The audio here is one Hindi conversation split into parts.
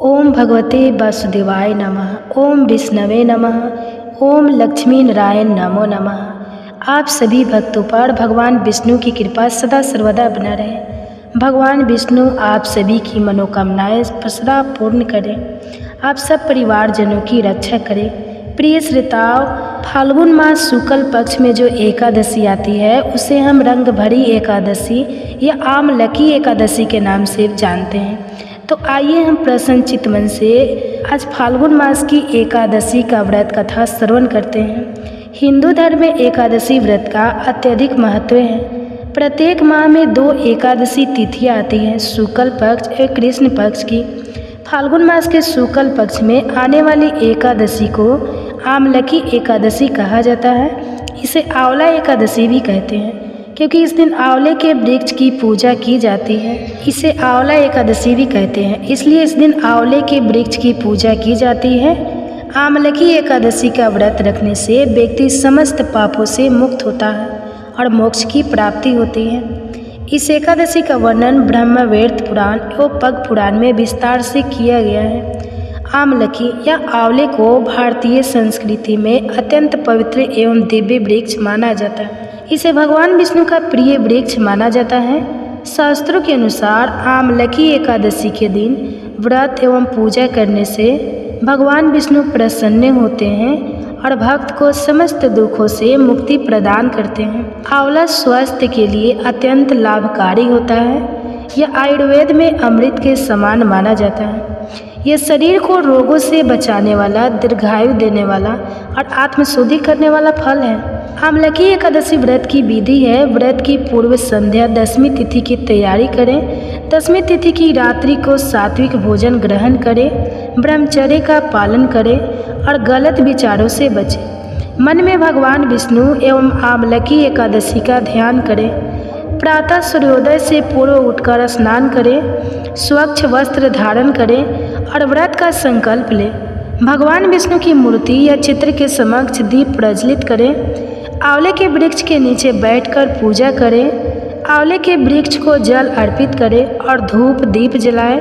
ओम भगवते वासुदेवाय नमः। ओम विष्णवे नमः। ओम लक्ष्मी नारायण नमो नमः। आप सभी भक्तों पर भगवान विष्णु की कृपा सदा सर्वदा बना रहे। भगवान विष्णु आप सभी की मनोकामनाएं सदा पूर्ण करें। आप सब परिवारजनों की रक्षा करें। प्रिय श्रोताओं, फाल्गुन मास शुक्ल पक्ष में जो एकादशी आती है उसे हम रंग भरी एकादशी या आमलकी एकादशी के नाम से जानते हैं। तो आइए हम प्रसन्न चित्त मन से आज फाल्गुन मास की एकादशी का व्रत कथा श्रवण करते हैं। हिंदू धर्म में एकादशी व्रत का अत्यधिक महत्व है। प्रत्येक माह में 2 एकादशी तिथियां आती हैं, शुक्ल पक्ष और कृष्ण पक्ष की। फाल्गुन मास के शुक्ल पक्ष में आने वाली एकादशी को आमलकी एकादशी कहा जाता है। इसे आंवला एकादशी भी कहते हैं क्योंकि इस दिन आंवले के वृक्ष की पूजा की जाती है। इसे आंवला एकादशी भी कहते हैं, इसलिए इस दिन आंवले के वृक्ष की पूजा की जाती है। आमलकी एकादशी का व्रत रखने से व्यक्ति समस्त पापों से मुक्त होता है और मोक्ष की प्राप्ति होती है। इस एकादशी का वर्णन ब्रह्मवेद पुराण एवं पद्म पुराण में विस्तार से किया गया है। आमलकी या आंवले को भारतीय संस्कृति में अत्यंत पवित्र एवं दिव्य वृक्ष माना जाता है। इसे भगवान विष्णु का प्रिय वृक्ष माना जाता है। शास्त्रों के अनुसार आमलकी एकादशी के दिन व्रत एवं पूजा करने से भगवान विष्णु प्रसन्न होते हैं और भक्त को समस्त दुखों से मुक्ति प्रदान करते हैं। आंवला स्वास्थ्य के लिए अत्यंत लाभकारी होता है। यह आयुर्वेद में अमृत के समान माना जाता है। यह शरीर को रोगों से बचाने वाला, दीर्घायु देने वाला और आत्मशुद्धि करने वाला फल है। आमलकी एकादशी व्रत की विधि है। व्रत की पूर्व संध्या 10वीं तिथि की तैयारी करें। 10वीं तिथि की रात्रि को सात्विक भोजन ग्रहण करें, ब्रह्मचर्य का पालन करें और गलत विचारों से बचें। मन में भगवान विष्णु एवं आमलकी एकादशी का ध्यान करें। प्रातः सूर्योदय से पूर्व उठकर स्नान करें, स्वच्छ वस्त्र धारण करें और व्रत का संकल्प लें। भगवान विष्णु की मूर्ति या चित्र के समक्ष दीप प्रज्वलित करें। आंवले के वृक्ष के नीचे बैठकर पूजा करें। आंवले के वृक्ष को जल अर्पित करें और धूप दीप जलाएं।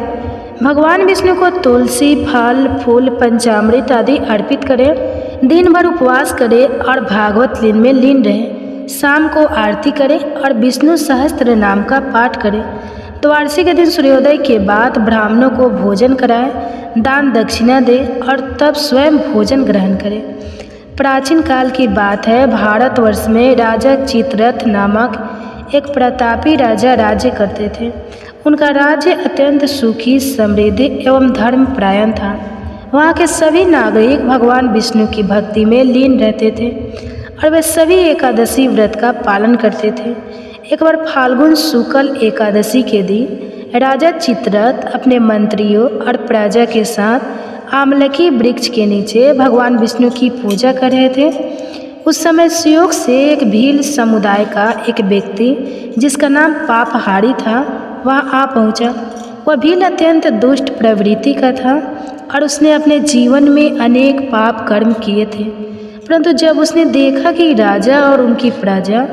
भगवान विष्णु को तुलसी, फल, फूल, पंचामृत आदि अर्पित करें। दिन भर उपवास करें और भागवत लीन में लीन रहें। शाम को आरती करें और विष्णु सहस्त्र नाम का पाठ करें। द्वादशी के दिन सूर्योदय के बाद ब्राह्मणों को भोजन कराएं, दान दक्षिणा दें और तब स्वयं भोजन ग्रहण करें। प्राचीन काल की बात है, भारतवर्ष में राजा चित्ररथ नामक एक प्रतापी राजा राज्य करते थे। उनका राज्य अत्यंत सुखी, समृद्धि एवं धर्मपरायण था। वहाँ के सभी नागरिक भगवान विष्णु की भक्ति में लीन रहते थे और वे सभी एकादशी व्रत का पालन करते थे। एक बार फाल्गुन शुक्ल एकादशी के दिन राजा चित्ररथ अपने मंत्रियों और प्रजा के साथ आमलकी वृक्ष के नीचे भगवान विष्णु की पूजा कर रहे थे। उस समय सुयोग से एक भील समुदाय का एक व्यक्ति जिसका नाम पापहारी था वहाँ आ पहुँचा। वह भील अत्यंत दुष्ट प्रवृत्ति का था और उसने अपने जीवन में अनेक पाप कर्म किए थे। परंतु जब उसने देखा कि राजा और उनकी प्रजा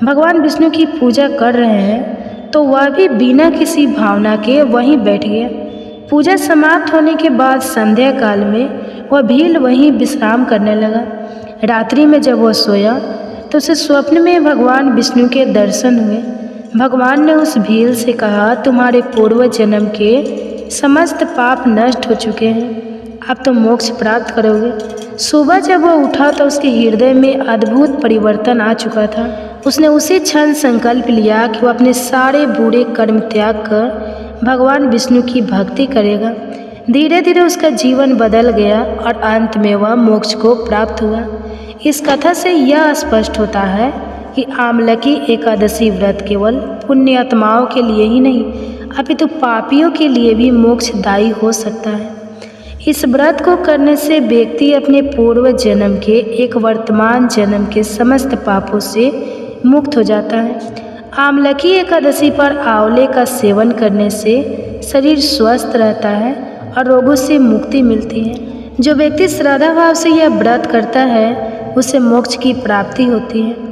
भगवान विष्णु की पूजा कर रहे हैं तो वह भी बिना किसी भावना के वहीं बैठ गया। पूजा समाप्त होने के बाद संध्या काल में वह भील वहीं विश्राम करने लगा। रात्रि में जब वह सोया तो उसे स्वप्न में भगवान विष्णु के दर्शन हुए। भगवान ने उस भील से कहा, तुम्हारे पूर्व जन्म के समस्त पाप नष्ट हो चुके हैं, अब तुम मोक्ष प्राप्त करोगे। सुबह जब वह उठा तो उसके हृदय में अद्भुत परिवर्तन आ चुका था। उसने उसी क्षण संकल्प लिया कि वह अपने सारे बुरे कर्म त्याग कर भगवान विष्णु की भक्ति करेगा। धीरे धीरे उसका जीवन बदल गया और अंत में वह मोक्ष को प्राप्त हुआ। इस कथा से यह स्पष्ट होता है कि आमलकी एकादशी व्रत केवल पुण्य आत्माओं के लिए ही नहीं अपितु पापियों के लिए भी मोक्षदायी हो सकता है। इस व्रत को करने से व्यक्ति अपने पूर्व जन्म के एक वर्तमान जन्म के समस्त पापों से मुक्त हो जाता है। आमलकी एकादशी पर आंवले का सेवन करने से शरीर स्वस्थ रहता है और रोगों से मुक्ति मिलती है। जो व्यक्ति श्रद्धा भाव से यह व्रत करता है उसे मोक्ष की प्राप्ति होती है।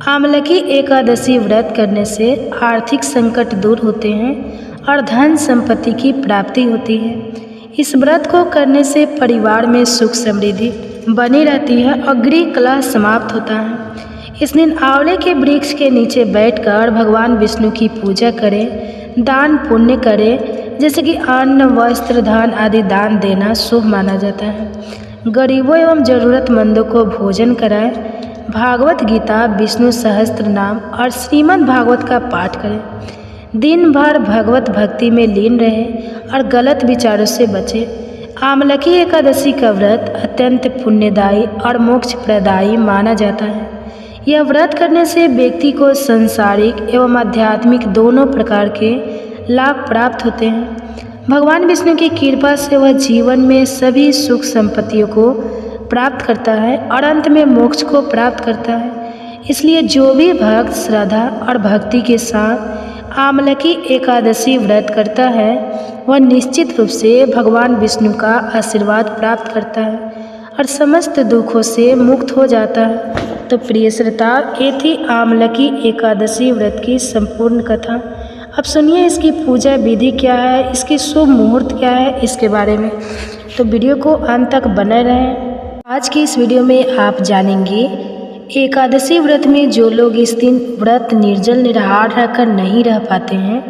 आमलकी एकादशी व्रत करने से आर्थिक संकट दूर होते हैं और धन संपत्ति की प्राप्ति होती है। इस व्रत को करने से परिवार में सुख समृद्धि बनी रहती है और गृह कलह समाप्त होता है। इस दिन आंवले के वृक्ष के नीचे बैठकर भगवान विष्णु की पूजा करें, दान पुण्य करें, जैसे कि अन्न, वस्त्र, धन आदि दान देना शुभ माना जाता है। गरीबों एवं जरूरतमंदों को भोजन कराएं, भागवत गीता, विष्णु सहस्त्र नाम और श्रीमद् भागवत का पाठ करें। दिन भर भगवत भक्ति में लीन रहें और गलत विचारों से बचें। आमलकी एकादशी का व्रत अत्यंत पुण्यदायी और मोक्ष प्रदायी माना जाता है। यह व्रत करने से व्यक्ति को सांसारिक एवं आध्यात्मिक दोनों प्रकार के लाभ प्राप्त होते हैं। भगवान विष्णु की कृपा से वह जीवन में सभी सुख संपत्तियों को प्राप्त करता है और अंत में मोक्ष को प्राप्त करता है। इसलिए जो भी भक्त श्रद्धा और भक्ति के साथ आमलकी एकादशी व्रत करता है वह निश्चित रूप से भगवान विष्णु का आशीर्वाद प्राप्त करता है और समस्त दुखों से मुक्त हो जाता है। तो प्रिय श्रोता, ये थी आमलकी एकादशी व्रत की संपूर्ण कथा। अब सुनिए इसकी पूजा विधि क्या है, इसकी शुभ मुहूर्त क्या है, इसके बारे में। तो वीडियो को अंत तक बने रहें। आज की इस वीडियो में आप जानेंगे एकादशी व्रत में जो लोग इस दिन व्रत निर्जल निराहार रहकर नहीं रह पाते हैं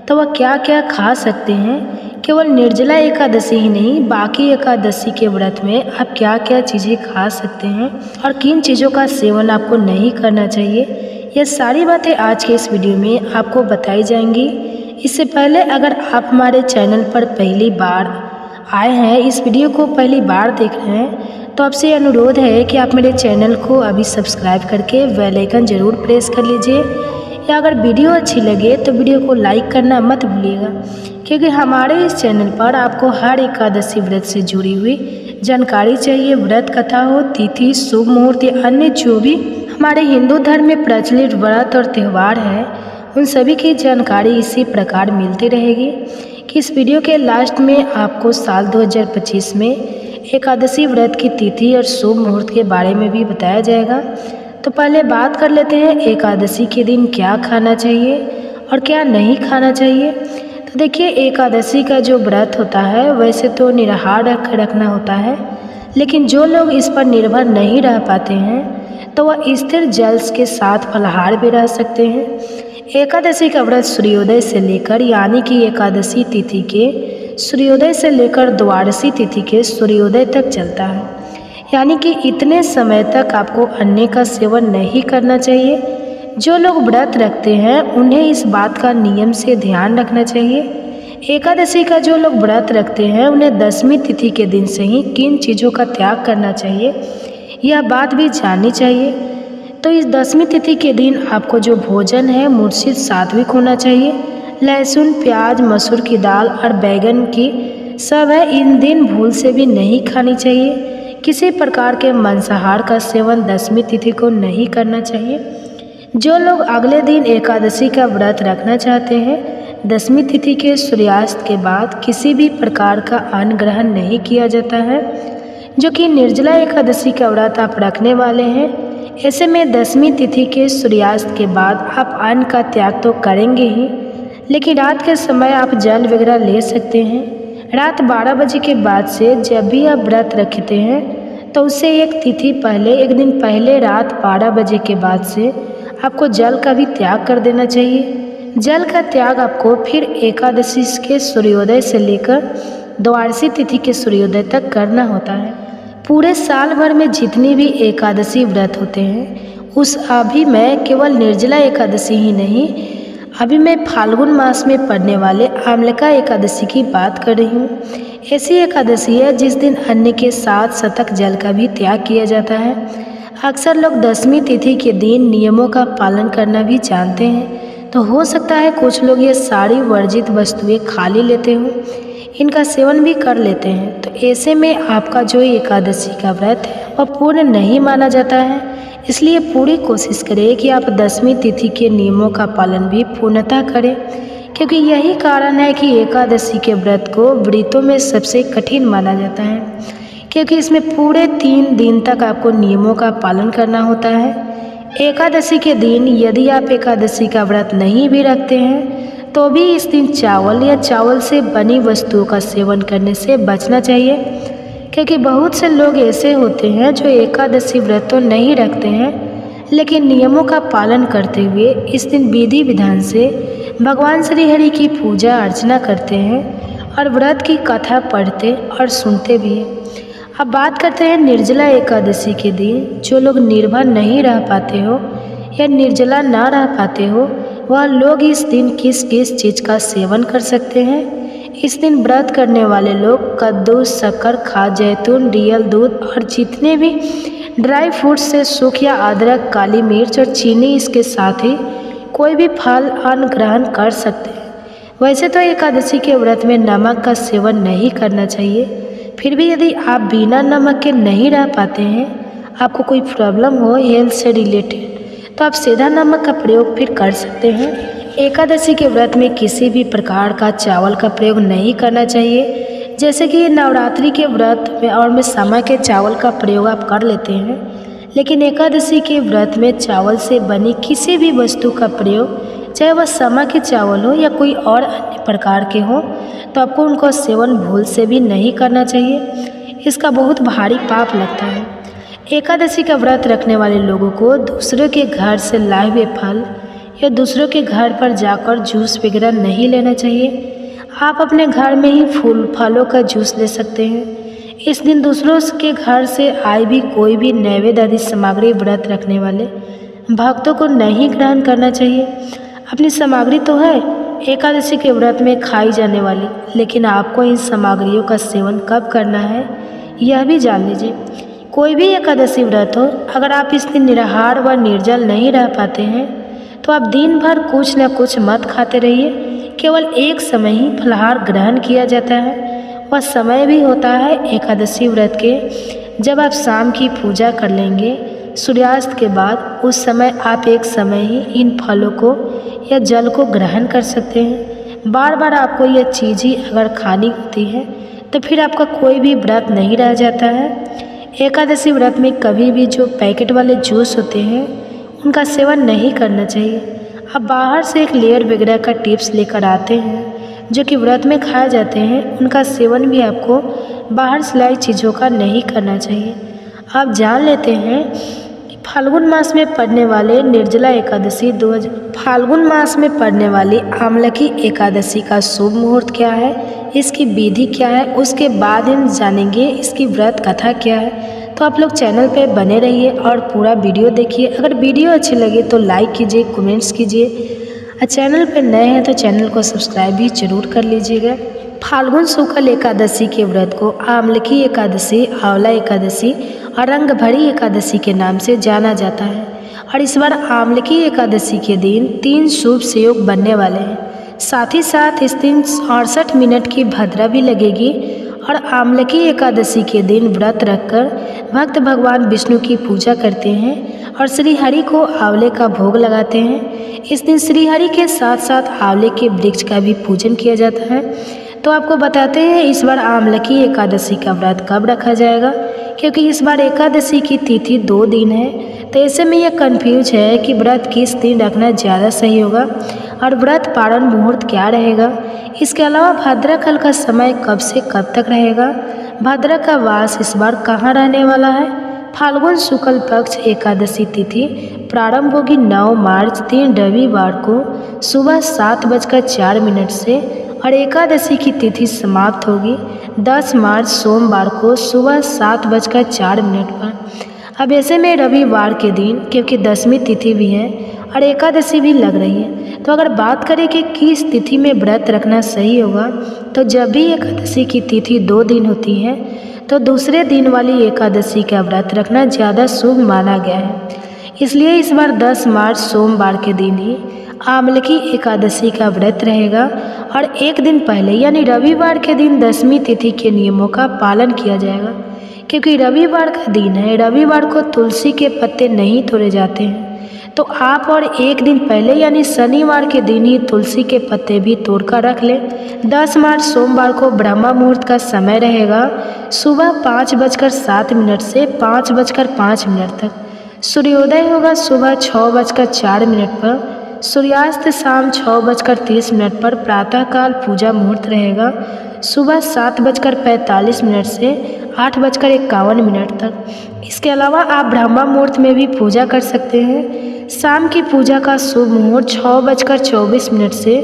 तो वह क्या क्या खा सकते हैं। केवल निर्जला एकादशी ही नहीं, बाकी एकादशी के व्रत में आप क्या क्या चीज़ें खा सकते हैं और किन चीज़ों का सेवन आपको नहीं करना चाहिए, यह सारी बातें आज के इस वीडियो में आपको बताई जाएंगी। इससे पहले अगर आप हमारे चैनल पर पहली बार आए हैं, इस वीडियो को पहली बार देख रहे हैं, तो आपसे अनुरोध है कि आप मेरे चैनल को अभी सब्सक्राइब करके बेल आइकन ज़रूर प्रेस कर लीजिए। या अगर वीडियो अच्छी लगे तो वीडियो को लाइक करना मत भूलिएगा, क्योंकि हमारे इस चैनल पर आपको हर एकादशी व्रत से जुड़ी हुई जानकारी चाहिए। व्रत कथा हो, तिथि, शुभ मुहूर्त या अन्य जो भी हमारे हिंदू धर्म में प्रचलित व्रत और त्यौहार है, उन सभी की जानकारी इसी प्रकार मिलती रहेगी कि इस वीडियो के लास्ट में आपको साल 2025 में एकादशी व्रत की तिथि और शुभ मुहूर्त के बारे में भी बताया जाएगा। तो पहले बात कर लेते हैं एकादशी के दिन क्या खाना चाहिए और क्या नहीं खाना चाहिए। तो देखिए, एकादशी का जो व्रत होता है वैसे तो निराहार रखना होता है, लेकिन जो लोग इस पर निर्भर नहीं रह पाते हैं तो वह स्थिर जल के साथ फलाहार भी रह सकते हैं। एकादशी का व्रत सूर्योदय से लेकर यानी कि एकादशी तिथि के सूर्योदय से लेकर द्वादशी तिथि के सूर्योदय तक चलता है, यानी कि इतने समय तक आपको अन्न का सेवन नहीं करना चाहिए। जो लोग व्रत रखते हैं उन्हें इस बात का नियम से ध्यान रखना चाहिए। एकादशी का जो लोग व्रत रखते हैं उन्हें 10वीं तिथि के दिन से ही किन चीज़ों का त्याग करना चाहिए, यह बात भी जाननी चाहिए। तो इस 10वीं तिथि के दिन आपको जो भोजन है मुर्शिद सात्विक होना चाहिए। लहसुन, प्याज, मसूर की दाल और बैगन की सब है, इन दिन भूल से भी नहीं खानी चाहिए। किसी प्रकार के मांसाहार का सेवन 10वीं तिथि को नहीं करना चाहिए। जो लोग अगले दिन एकादशी का व्रत रखना चाहते हैं, 10वीं तिथि के सूर्यास्त के बाद किसी भी प्रकार का अन्न ग्रहण नहीं किया जाता है। जो कि निर्जला एकादशी का व्रत आप रखने वाले हैं, ऐसे में 10वीं तिथि के सूर्यास्त के बाद आप अन्न का त्याग तो करेंगे ही, लेकिन रात के समय आप जल वगैरह ले सकते हैं। रात 12 बजे के बाद से जब भी आप व्रत रखते हैं तो उससे एक दिन पहले रात 12 बजे के बाद से आपको जल का भी त्याग कर देना चाहिए। जल का त्याग आपको फिर एकादशी के सूर्योदय से लेकर द्वादशी तिथि के सूर्योदय तक करना होता है। पूरे साल भर में जितनी भी एकादशी व्रत होते हैं उस अभी मैं केवल निर्जला एकादशी ही नहीं, अभी मैं फाल्गुन मास में पड़ने वाले आमलका एकादशी की बात कर रही हूँ। ऐसी एकादशी है जिस दिन अन्न के साथ शतक जल का भी त्याग किया जाता है। अक्सर लोग 10वीं तिथि के दिन नियमों का पालन करना भी जानते हैं, तो हो सकता है कुछ लोग ये सारी वर्जित वस्तुएं खा ही लेते हों, इनका सेवन भी कर लेते हैं। तो ऐसे में आपका जो एकादशी का व्रत है वह पूर्ण नहीं माना जाता है। इसलिए पूरी कोशिश करें कि आप 10वीं तिथि के नियमों का पालन भी पूर्णतः करें, क्योंकि यही कारण है कि एकादशी के व्रत को व्रतों में सबसे कठिन माना जाता है, क्योंकि इसमें पूरे 3 दिन तक आपको नियमों का पालन करना होता है। एकादशी के दिन यदि आप एकादशी का व्रत नहीं भी रखते हैं तो भी इस दिन चावल या चावल से बनी वस्तुओं का सेवन करने से बचना चाहिए, क्योंकि बहुत से लोग ऐसे होते हैं जो एकादशी व्रत तो नहीं रखते हैं, लेकिन नियमों का पालन करते हुए इस दिन विधि विधान से भगवान श्री हरि की पूजा अर्चना करते हैं और व्रत की कथा पढ़ते और सुनते भी हैं। अब बात करते हैं निर्जला एकादशी के दिन। जो लोग निर्भर नहीं रह पाते हो या निर्जला ना रह पाते हो, वह लोग इस दिन किस किस चीज़ का सेवन कर सकते हैं। इस दिन व्रत करने वाले लोग कद्दू, शक्कर, खाद, जैतून, रियल दूध और जितने भी ड्राई फ्रूट्स से सूख या अदरक, काली मिर्च और चीनी, इसके साथ ही कोई भी फल अन्न ग्रहण कर सकते हैं। वैसे तो एकादशी के व्रत में नमक का सेवन नहीं करना चाहिए, फिर भी यदि आप बिना नमक के नहीं रह पाते हैं, आपको कोई प्रॉब्लम हो हेल्थ से रिलेटेड, तो आप सीधा नमक का प्रयोग फिर कर सकते हैं। एकादशी के व्रत में किसी भी प्रकार का चावल का प्रयोग नहीं करना चाहिए। जैसे कि नवरात्रि के व्रत में और में समय के चावल का प्रयोग आप कर लेते हैं, लेकिन एकादशी के व्रत में चावल से बनी किसी भी वस्तु का प्रयोग, चाहे वह समा के चावल हो या कोई और अन्य प्रकार के हो, तो आपको उनको सेवन भूल से भी नहीं करना चाहिए। इसका बहुत भारी पाप लगता है। एकादशी का व्रत रखने वाले लोगों को दूसरों के घर से लाए हुए फल या दूसरों के घर पर जाकर जूस वगैरह नहीं लेना चाहिए। आप अपने घर में ही फलों का जूस ले सकते हैं। इस दिन दूसरों के घर से आई भी कोई भी नैवेद्य आदि सामग्री व्रत रखने वाले भक्तों को नहीं ग्रहण करना चाहिए। अपनी सामग्री तो है एकादशी के व्रत में खाई जाने वाली, लेकिन आपको इन सामग्रियों का सेवन कब करना है यह भी जान लीजिए। कोई भी एकादशी व्रत हो, अगर आप इस दिन निराहार व निर्जल नहीं रह पाते हैं, तो आप दिन भर कुछ न कुछ मत खाते रहिए। केवल एक समय ही फलाहार ग्रहण किया जाता है। वह समय भी होता है एकादशी व्रत के, जब आप शाम की पूजा कर लेंगे सूर्यास्त के बाद। उस समय आप एक समय ही इन फलों को या जल को ग्रहण कर सकते हैं। बार बार आपको यह चीज़ ही अगर खानी होती है, तो फिर आपका कोई भी व्रत नहीं रह जाता है। एकादशी व्रत में कभी भी जो पैकेट वाले जूस होते हैं, उनका सेवन नहीं करना चाहिए। आप बाहर से एक लेयर वगैरह का टिप्स लेकर आते हैं, जो कि व्रत में खाए जाते हैं, उनका सेवन भी आपको बाहर से लाई चीज़ों का नहीं करना चाहिए। आप जान लेते हैं फाल्गुन मास में पड़ने वाले निर्जला एकादशी फाल्गुन मास में पड़ने वाली आमलकी एकादशी का शुभ मुहूर्त क्या है, इसकी विधि क्या है, उसके बाद हम जानेंगे इसकी व्रत कथा क्या है। तो आप लोग चैनल पे बने रहिए और पूरा वीडियो देखिए। अगर वीडियो अच्छी लगे तो लाइक कीजिए, कमेंट्स कीजिए, और चैनल पे नए हैं तो चैनल को सब्सक्राइब भी जरूर कर लीजिएगा। फाल्गुन शुक्ल एकादशी के व्रत को आमलकी एकादशी, आंवला एकादशी और रंग भरी एकादशी के नाम से जाना जाता है। और इस बार आमलकी एकादशी के दिन 3 शुभ संयोग बनने वाले हैं। साथ ही साथ इस दिन 68 मिनट की भद्रा भी लगेगी। और आमलकी एकादशी के दिन व्रत रखकर भक्त भगवान विष्णु की पूजा करते हैं और श्री हरि को आंवले का भोग लगाते हैं। इस दिन श्री हरि के साथ साथ आंवले के वृक्ष का भी पूजन किया जाता है। तो आपको बताते हैं इस बार आमलकी एकादशी का व्रत कब रखा जाएगा, क्योंकि इस बार एकादशी की तिथि 2 दिन है। तो ऐसे में यह कन्फ्यूज है कि व्रत किस दिन रखना ज़्यादा सही होगा और व्रत पारण मुहूर्त क्या रहेगा। इसके अलावा भद्रा कल का समय कब से कब तक रहेगा, भद्रा का वास इस बार कहाँ रहने वाला है। फाल्गुन शुक्ल पक्ष एकादशी तिथि प्रारंभ होगी 9 मार्च 3 रविवार को सुबह 7:04 से और एकादशी की तिथि समाप्त होगी 10 मार्च सोमवार को सुबह 7:04 पर। अब ऐसे में रविवार के दिन, क्योंकि 10वीं तिथि भी है और एकादशी भी लग रही है, तो अगर बात करें कि किस तिथि में व्रत रखना सही होगा, तो जब भी एकादशी की तिथि 2 दिन होती है, तो दूसरे दिन वाली एकादशी का व्रत रखना ज़्यादा शुभ माना गया है। इसलिए इस बार 10 मार्च सोमवार के दिन ही आमलकी एकादशी का व्रत रहेगा और एक दिन पहले यानी रविवार के दिन 10वीं तिथि के नियमों का पालन किया जाएगा, क्योंकि रविवार का दिन है। रविवार को तुलसी के पत्ते नहीं तोड़े जाते हैं, तो आप और एक दिन पहले यानी शनिवार के दिन ही तुलसी के पत्ते भी तोड़कर रख लें। 10 मार्च सोमवार को ब्रह्म मुहूर्त का समय रहेगा सुबह 5:07 से 5:05 तक। सूर्योदय होगा सुबह 6:04 पर। सूर्यास्त शाम 6:30 पर प्रातःकाल पूजा मुहूर्त रहेगा। सुबह 7:45 से 8:51 तक। इसके अलावा आप ब्रह्मा मुहूर्त में भी पूजा कर सकते हैं। शाम की पूजा का शुभ मुहूर्त 6:24 से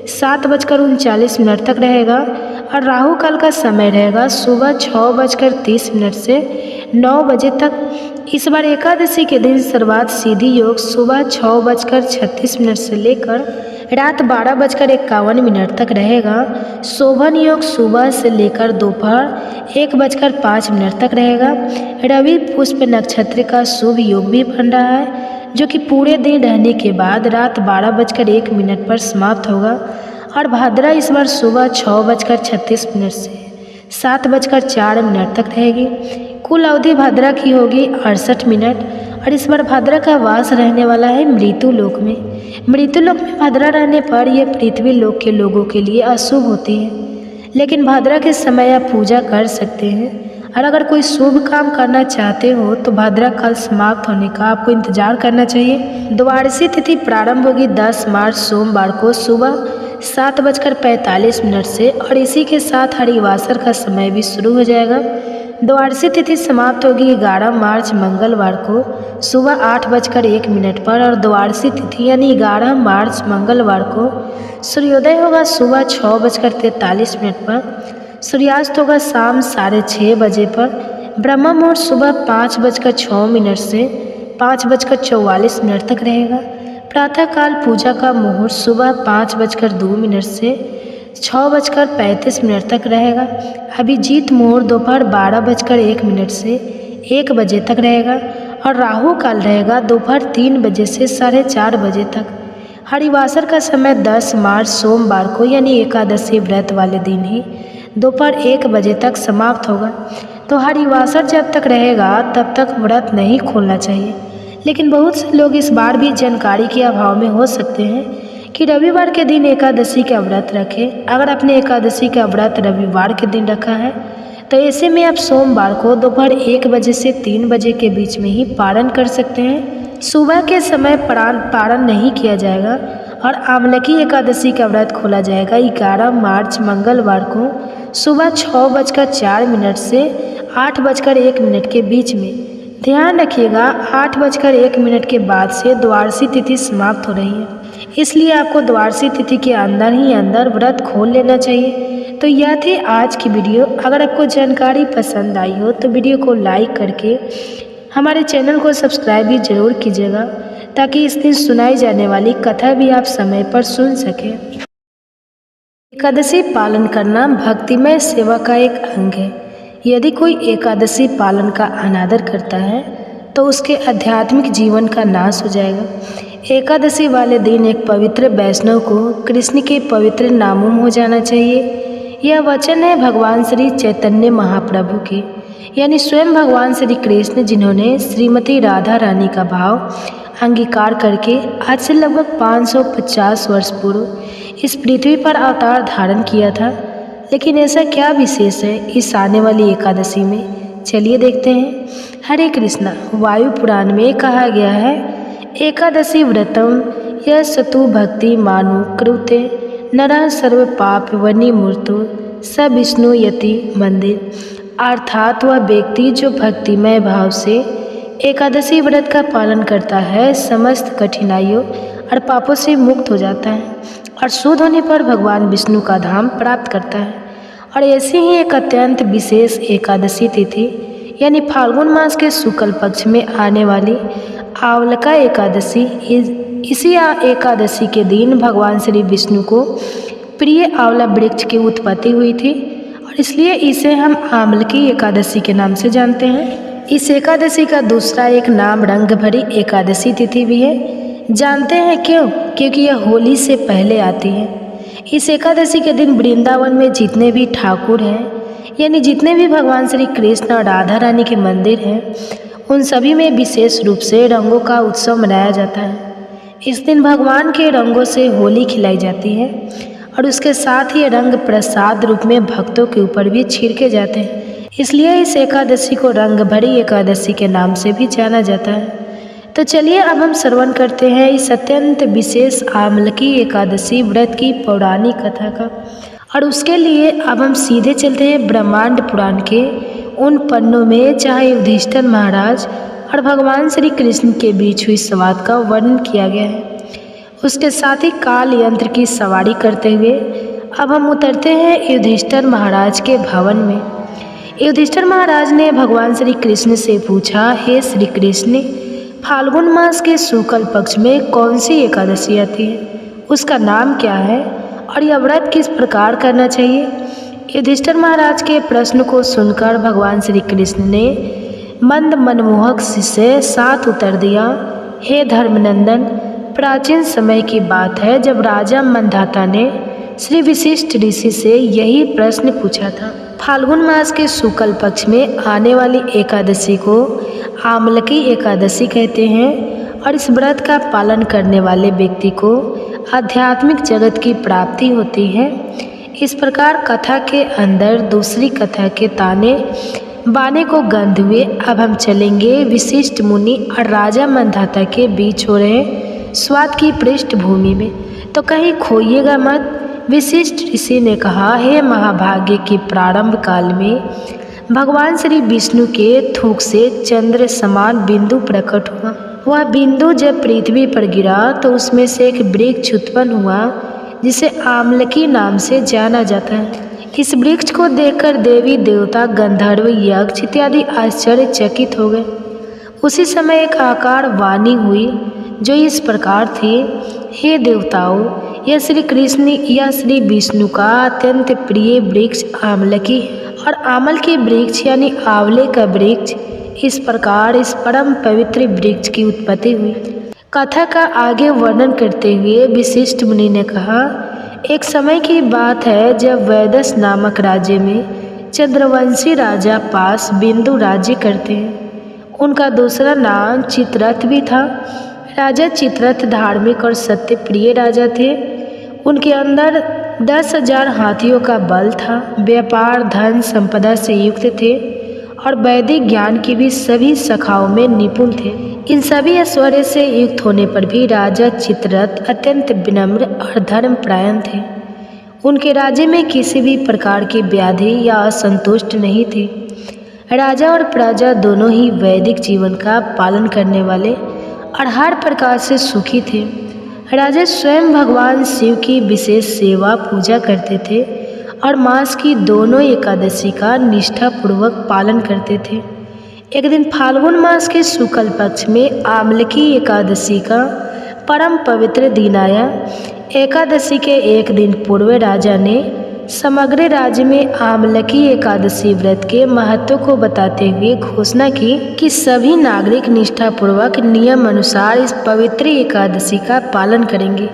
7:39 तक रहेगा और राहु काल का समय रहेगा सुबह 6:30 से 9 बजे तक। इस बार एकादशी के दिन सर्वात सिद्धि योग सुबह 6:36 से लेकर रात 12:51 तक रहेगा। शोभन योग सुबह से लेकर दोपहर 1:05 तक रहेगा। रवि पुष्प नक्षत्र का शुभ योग भी बन रहा है, जो कि पूरे दिन रहने के बाद रात 12:01 पर समाप्त होगा और भाद्रा इस बार सुबह 6:36 से 7:04 तक रहेगी। कुल अवधि भाद्रा की होगी 68 मिनट और इस बार भाद्रा का वास रहने वाला है मृत्यु लोक में। मृत्यु लोक में भाद्रा रहने पर यह पृथ्वी लोक के लोगों के लिए अशुभ होती है, लेकिन भाद्रा के समय आप पूजा कर सकते हैं। और अगर कोई शुभ काम करना चाहते हो तो भाद्रा काल समाप्त होने का आपको इंतजार करना चाहिए। द्वादशी तिथि प्रारंभ होगी 10 मार्च सोमवार को सुबह 7:45 से और इसी के साथ हरिवासर का समय भी शुरू हो जाएगा। द्वादशी तिथि समाप्त होगी 11 मार्च मंगलवार को सुबह 8:01 पर और द्वादशी तिथि यानी 11 मार्च मंगलवार को सूर्योदय होगा सुबह 6:43 पर। सूर्यास्त होगा शाम 6:30 बजे पर। ब्रह्म मुहूर्त सुबह 5:06 से 5:44 तक रहेगा। प्रातःकाल पूजा का मुहूर्त सुबह 5:02 से 6:35 तक रहेगा। अभिजीत मुहूर्त दोपहर 12:01 से 1 बजे तक रहेगा और राहु काल रहेगा दोपहर 3 बजे से 4:30 बजे तक। हरिवासर का समय 10 मार्च सोमवार को यानी एकादशी व्रत वाले दिन ही दोपहर 1 बजे तक समाप्त होगा। तो हरिवासर जब तक रहेगा तब तक व्रत नहीं खोलना चाहिए, लेकिन बहुत से लोग इस बार भी जानकारी के अभाव में हो सकते हैं कि रविवार के दिन एकादशी का व्रत रखें। अगर आपने एकादशी का व्रत रविवार के दिन रखा है तो ऐसे में आप सोमवार को दोपहर 1 बजे से 3 बजे के बीच में ही पारण कर सकते हैं। सुबह के समय पारण नहीं किया जाएगा और आमलकी एकादशी का व्रत खोला जाएगा 11 मार्च मंगलवार को सुबह 6:04 से 8:01 के बीच में। ध्यान रखिएगा 8:01 के बाद से द्वादशी तिथि समाप्त हो रही है, इसलिए आपको द्वादशी तिथि के अंदर ही अंदर व्रत खोल लेना चाहिए। तो यह थी आज की वीडियो। अगर आपको जानकारी पसंद आई हो तो वीडियो को लाइक करके हमारे चैनल को सब्सक्राइब भी जरूर कीजिएगा, ताकि इस दिन सुनाई जाने वाली कथा भी आप समय पर सुन सकें। एकादशी पालन करना भक्तिमय सेवा का एक अंग है। यदि कोई एकादशी पालन का अनादर करता है तो उसके आध्यात्मिक जीवन का नाश हो जाएगा। एकादशी वाले दिन एक पवित्र वैष्णव को कृष्ण के पवित्र नामों हो जाना चाहिए। यह वचन है भगवान श्री चैतन्य महाप्रभु के, यानी स्वयं भगवान श्री कृष्ण, जिन्होंने श्रीमती राधा रानी का भाव अंगीकार करके आज से लगभग 550 वर्ष पूर्व इस पृथ्वी पर अवतार धारण किया था। लेकिन ऐसा क्या विशेष है इस आने वाली एकादशी में, चलिए देखते हैं। हरे कृष्णा। वायु पुराण में कहा गया है, एकादशी व्रतम यह सतु भक्ति मानु कृते नरः सर्व पाप वनि मूर्तो स विष्णु यति मंदिर। अर्थात वह व्यक्ति जो भक्तिमय भाव से एकादशी व्रत का पालन करता है समस्त कठिनाइयों और पापों से मुक्त हो जाता है और शुद्ध होने पर भगवान विष्णु का धाम प्राप्त करता है। और ऐसी ही एक अत्यंत विशेष एकादशी तिथि यानी फाल्गुन मास के शुक्ल पक्ष में आने वाली आवलका एकादशी, इसी एकादशी के दिन भगवान श्री विष्णु को प्रिय आंवला वृक्ष की उत्पत्ति हुई थी और इसलिए इसे हम आमलकी एकादशी के नाम से जानते हैं। इस एकादशी का दूसरा एक नाम रंग भरी एकादशी तिथि भी है। जानते हैं क्यों? क्योंकि यह होली से पहले आती है। इस एकादशी के दिन वृंदावन में जितने भी ठाकुर हैं, यानी जितने भी भगवान श्री कृष्ण और राधा रानी के मंदिर हैं, उन सभी में विशेष रूप से रंगों का उत्सव मनाया जाता है। इस दिन भगवान के रंगों से होली खिलाई जाती है और उसके साथ ही रंग प्रसाद रूप में भक्तों के ऊपर भी छिड़के जाते हैं। इसलिए इस एकादशी को रंग भरी एकादशी के नाम से भी जाना जाता है। तो चलिए अब हम श्रवण करते हैं इस अत्यंत विशेष आमलकी एकादशी व्रत की पौराणिक कथा का। और उसके लिए अब हम सीधे चलते हैं ब्रह्मांड पुराण के उन पन्नों में जहाँ युधिष्ठिर महाराज और भगवान श्री कृष्ण के बीच हुई संवाद का वर्णन किया गया है। उसके साथ ही काल यंत्र की सवारी करते हुए अब हम उतरते हैं युधिष्ठिर महाराज के भवन में। युधिष्ठिर महाराज ने भगवान श्री कृष्ण से पूछा, हे श्री कृष्ण, फाल्गुन मास के शुक्ल पक्ष में कौन सी एकादशी आती है, उसका नाम क्या है और यह व्रत किस प्रकार करना चाहिए। युधिष्ठिर महाराज के प्रश्न को सुनकर भगवान श्री कृष्ण ने मंद मनमोहक से साथ उत्तर दिया, हे धर्मनंदन, प्राचीन समय की बात है जब राजा मंधाता ने श्री वशिष्ठ ऋषि से यही प्रश्न पूछा था। फाल्गुन मास के शुक्ल पक्ष में आने वाली एकादशी को आमलकी एकादशी कहते हैं और इस व्रत का पालन करने वाले व्यक्ति को आध्यात्मिक जगत की प्राप्ति होती है। इस प्रकार कथा के अंदर दूसरी कथा के ताने बाने को गंध हुए अब हम चलेंगे विशिष्ट मुनि और राजा मंधाता के बीच हो रहे स्वाद की पृष्ठभूमि में, तो कहीं खोइएगा मत। विशिष्ट ऋषि ने कहा, हे महाभाग्य के प्रारंभ काल में भगवान श्री विष्णु के थूक से चंद्र समान बिंदु प्रकट हुआ। वह बिंदु जब पृथ्वी पर गिरा तो उसमें से एक वृक्ष उत्पन्न हुआ जिसे आमलकी नाम से जाना जाता है। इस वृक्ष को देखकर देवी देवता गंधर्व यक्ष इत्यादि आश्चर्यचकित हो गए। उसी समय एक आकार वाणी हुई जो इस प्रकार थी, हे देवताओं, यह श्री कृष्ण या श्री विष्णु का अत्यंत प्रिय वृक्ष आमलकी और आमल के वृक्ष यानी आंवले का वृक्ष। इस प्रकार इस परम पवित्र वृक्ष की उत्पत्ति हुई। कथा का आगे वर्णन करते हुए विशिष्ट मुनि ने कहा, एक समय की बात है जब वैदस नामक राज्य में चंद्रवंशी राजा पास बिंदु राज्य करते हैं। उनका दूसरा नाम चित्ररथ भी था। राजा चित्ररथ धार्मिक और सत्य प्रिय राजा थे। उनके अंदर 10,000 हाथियों का बल था। व्यापार धन संपदा से युक्त थे और वैदिक ज्ञान की भी सभी शाखाओं में निपुण थे। इन सभी ऐश्वर्य से युक्त होने पर भी राजा चित्ररथ अत्यंत विनम्र और धर्मपरायण थे। उनके राज्य में किसी भी प्रकार की व्याधि या असंतुष्ट नहीं थे। राजा और प्रजा दोनों ही वैदिक जीवन का पालन करने वाले और हर प्रकार से सुखी थे। राजा स्वयं भगवान शिव की विशेष सेवा पूजा करते थे और मास की दोनों एकादशी का निष्ठापूर्वक पालन करते थे। एक दिन फाल्गुन मास के शुक्ल पक्ष में आमलकी एकादशी का परम पवित्र दिन आया। एकादशी के एक दिन पूर्व राजा ने समग्र राज्य में आमलकी एकादशी व्रत के महत्व को बताते हुए घोषणा की कि सभी नागरिक निष्ठापूर्वक नियम अनुसार इस पवित्र एकादशी का पालन करेंगे।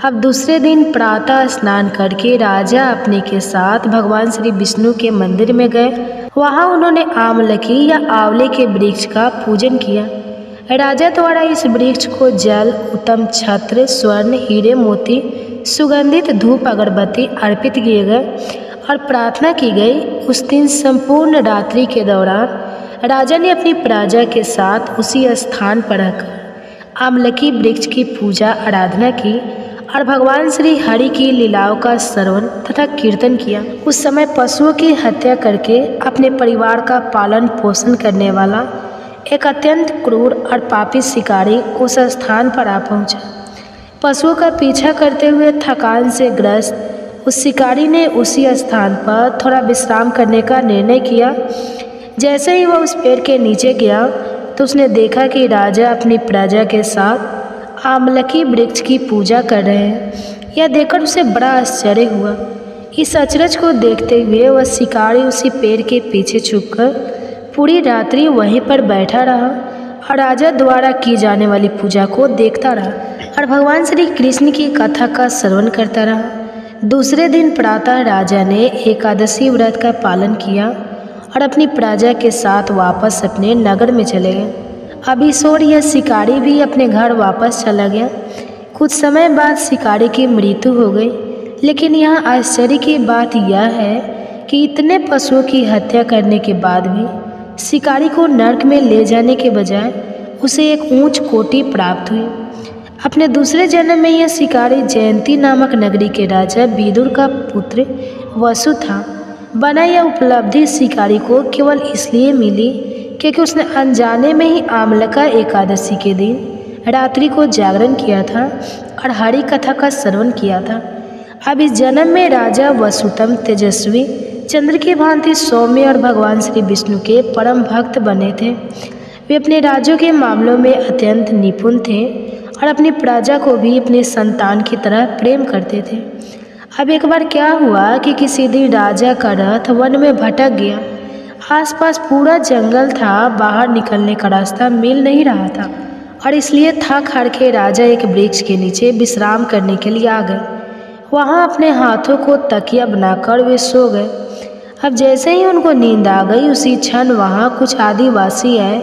अब दूसरे दिन प्रातः स्नान करके राजा अपने के साथ भगवान श्री विष्णु के मंदिर में गए। वहाँ उन्होंने आमलकी या आंवले के वृक्ष का पूजन किया। राजा द्वारा इस वृक्ष को जल, उत्तम छत्र, स्वर्ण, हीरे मोती, सुगंधित धूप अगरबत्ती अर्पित किए गए और प्रार्थना की गई। उस दिन संपूर्ण रात्रि के दौरान राजा ने अपनी प्रजा के साथ उसी स्थान पर रहकर आमलकी वृक्ष की पूजा आराधना की और भगवान श्री हरि की लीलाओं का श्रवण तथा कीर्तन किया। उस समय पशुओं की हत्या करके अपने परिवार का पालन पोषण करने वाला एक अत्यंत क्रूर और पापी शिकारी उस स्थान पर आ पहुंचा। पशुओं का पीछा करते हुए थकान से ग्रस्त उस शिकारी ने उसी स्थान पर थोड़ा विश्राम करने का निर्णय किया। जैसे ही वह उस पेड़ के नीचे गया तो उसने देखा कि राजा अपनी प्रजा के साथ आमलकी वृक्ष की पूजा कर रहे हैं। यह देखकर उसे बड़ा आश्चर्य हुआ। इस अचरज को देखते हुए वह शिकारी उसी पेड़ के पीछे छुपकर पूरी रात्रि वहीं पर बैठा रहा और राजा द्वारा की जाने वाली पूजा को देखता रहा और भगवान श्री कृष्ण की कथा का श्रवण करता रहा। दूसरे दिन प्रातः राजा ने एकादशी व्रत का पालन किया और अपनी प्रजा के साथ वापस अपने नगर में चले गए। अब इस ओर यह शिकारी भी अपने घर वापस चला गया। कुछ समय बाद शिकारी की मृत्यु हो गई। लेकिन यहाँ आश्चर्य की बात यह है कि इतने पशुओं की हत्या करने के बाद भी शिकारी को नरक में ले जाने के बजाय उसे एक ऊंच कोटि प्राप्त हुई। अपने दूसरे जन्म में यह शिकारी जयंती नामक नगरी के राजा विदुर का पुत्र वसु था। बना यह उपलब्धि शिकारी को केवल इसलिए मिली क्योंकि उसने अनजाने में ही आमलका एकादशी के दिन रात्रि को जागरण किया था और हरि कथा का श्रवण किया था। अब इस जन्म में राजा वसुतम तेजस्वी, चंद्र की भांति सौम्य और भगवान श्री विष्णु के परम भक्त बने थे। वे अपने राज्यों के मामलों में अत्यंत निपुण थे और अपनी प्रजा को भी अपने संतान की तरह प्रेम करते थे। अब एक बार क्या हुआ कि किसी दिन राजा का रथ वन में भटक गया। आसपास पूरा जंगल था, बाहर निकलने का रास्ता मिल नहीं रहा था और इसलिए थक हार के राजा एक वृक्ष के नीचे विश्राम करने के लिए आ गए। वहाँ अपने हाथों को तकिया बनाकर वे सो गए। अब जैसे ही उनको नींद आ गई, उसी क्षण वहाँ कुछ आदिवासी आए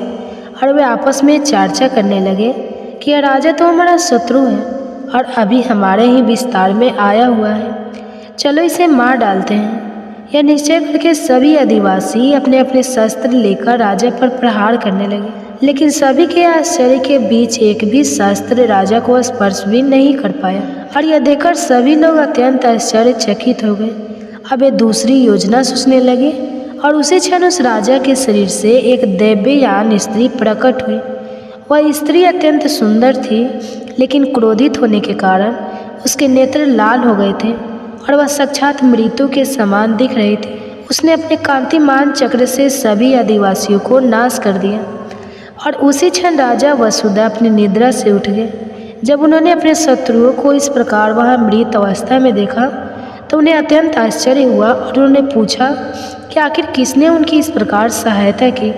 और वे आपस में चर्चा करने लगे कि यह राजा तो हमारा शत्रु है और अभी हमारे ही विस्तार में आया हुआ है, चलो इसे मार डालते हैं। यह निश्चय करके सभी आदिवासी अपने अपने शस्त्र लेकर राजा पर प्रहार करने लगे, लेकिन सभी के आश्चर्य के बीच एक भी शस्त्र राजा को स्पर्श भी नहीं कर पाया और यह देखकर सभी लोग अत्यंत आश्चर्यचकित हो गए। अब वे दूसरी योजना सोचने लगे और उसी क्षण उस राजा के शरीर से एक दैव्ययान स्त्री प्रकट हुई। वह स्त्री अत्यंत सुंदर थी, लेकिन क्रोधित होने के कारण उसके नेत्र लाल हो गए थे और वह साक्षात मृत्यु के समान दिख रही थी। उसने अपने कांतिमान चक्र से सभी आदिवासियों को नाश कर दिया और उसी क्षण राजा वसुदा अपनी निद्रा से उठ गए। जब उन्होंने अपने शत्रुओं को इस प्रकार वहाँ मृत अवस्था में देखा तो उन्हें अत्यंत आश्चर्य हुआ और उन्होंने पूछा कि आखिर किसने उनकी इस प्रकार सहायता की।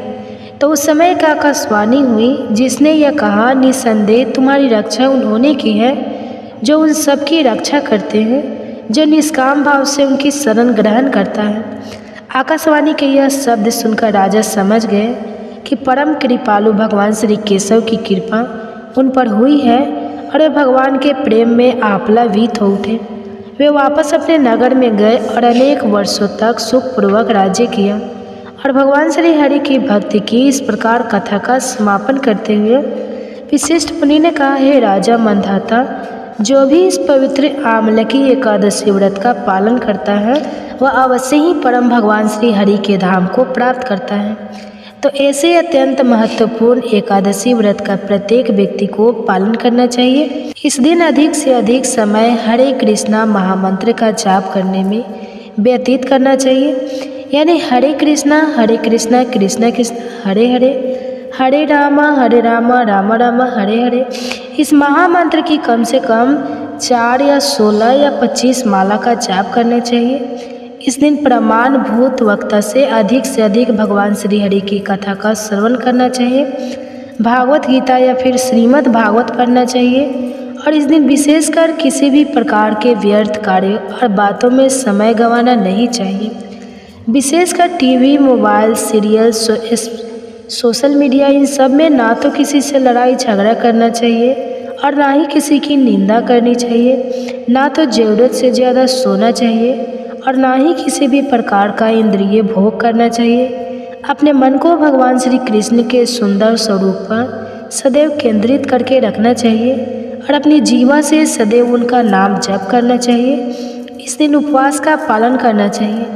तो उस समय एक आकाशवाणी हुई जिसने यह कहा, निसंदेह तुम्हारी रक्षा उन्होंने की है जो उन सब की रक्षा करते हैं जो निष्काम भाव से उनकी शरण ग्रहण करता है। आकाशवाणी के यह शब्द सुनकर राजा समझ गए कि परम कृपालु भगवान श्री केशव की कृपा उन पर हुई है और वे भगवान के प्रेम में आप्लावित हो उठे। वे वापस अपने नगर में गए और अनेक वर्षों तक सुखपूर्वक राज्य किया और भगवान श्री हरि की भक्ति की। इस प्रकार कथा का समापन करते हुए विशिष्ट मुनि ने कहा, हे राजा मंधाता, जो भी इस पवित्र आमलकी एकादशी व्रत का पालन करता है वह अवश्य ही परम भगवान श्री हरि के धाम को प्राप्त करता है। तो ऐसे अत्यंत महत्वपूर्ण एकादशी व्रत का प्रत्येक व्यक्ति को पालन करना चाहिए। इस दिन अधिक से अधिक समय हरे कृष्णा महामंत्र का जाप करने में व्यतीत करना चाहिए, यानी हरे कृष्णा कृष्णा कृष्ण हरे हरे, हरे राम राम राम हरे हरे। इस महामंत्र की कम से कम 4 या 16 या 25 माला का जाप करना चाहिए। इस दिन प्रमाणभूत वक्ता से अधिक भगवान श्री हरि की कथा का श्रवण करना चाहिए, भागवत गीता या फिर श्रीमद् भागवत पढ़ना चाहिए और इस दिन विशेषकर किसी भी प्रकार के व्यर्थ कार्यों और बातों में समय गंवाना नहीं चाहिए। विशेषकर TV, mobile, serial, social media, इन सब में ना तो किसी से लड़ाई झगड़ा करना चाहिए और ना ही किसी की निंदा करनी चाहिए, ना तो ज़रूरत से ज़्यादा सोना चाहिए और ना ही किसी भी प्रकार का इंद्रिय भोग करना चाहिए। अपने मन को भगवान श्री कृष्ण के सुंदर स्वरूप पर सदैव केंद्रित करके रखना चाहिए और अपनी जीवा से सदैव उनका नाम जप करना चाहिए। इस दिन उपवास का पालन करना चाहिए,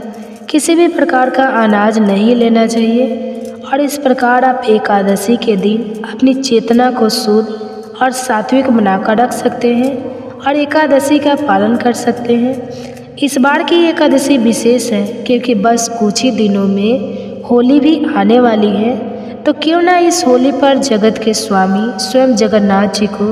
किसी भी प्रकार का अनाज नहीं लेना चाहिए और इस प्रकार आप एकादशी के दिन अपनी चेतना को शुद्ध और सात्विक बनाकर रख सकते हैं और एकादशी का पालन कर सकते हैं। इस बार की एकादशी विशेष है क्योंकि बस कुछ ही दिनों में होली भी आने वाली है। तो क्यों ना इस होली पर जगत के स्वामी स्वयं जगन्नाथ जी को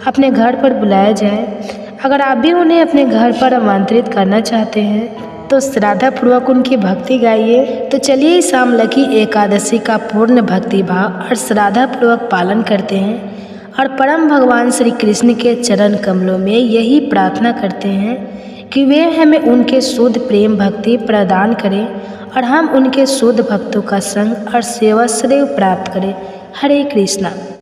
अपने घर पर बुलाया जाए। अगर आप भी उन्हें अपने घर पर आमंत्रित करना चाहते हैं तो श्रद्धापूर्वक उनकी भक्ति गाइए। तो चलिए इस आमलकी एकादशी का पूर्ण भक्ति भाव और श्रद्धापूर्वक पालन करते हैं और परम भगवान श्री कृष्ण के चरण कमलों में यही प्रार्थना करते हैं कि वे हमें उनके शुद्ध प्रेम भक्ति प्रदान करें और हम उनके शुद्ध भक्तों का संग और सेवा सदैव प्राप्त करें। हरे कृष्णा।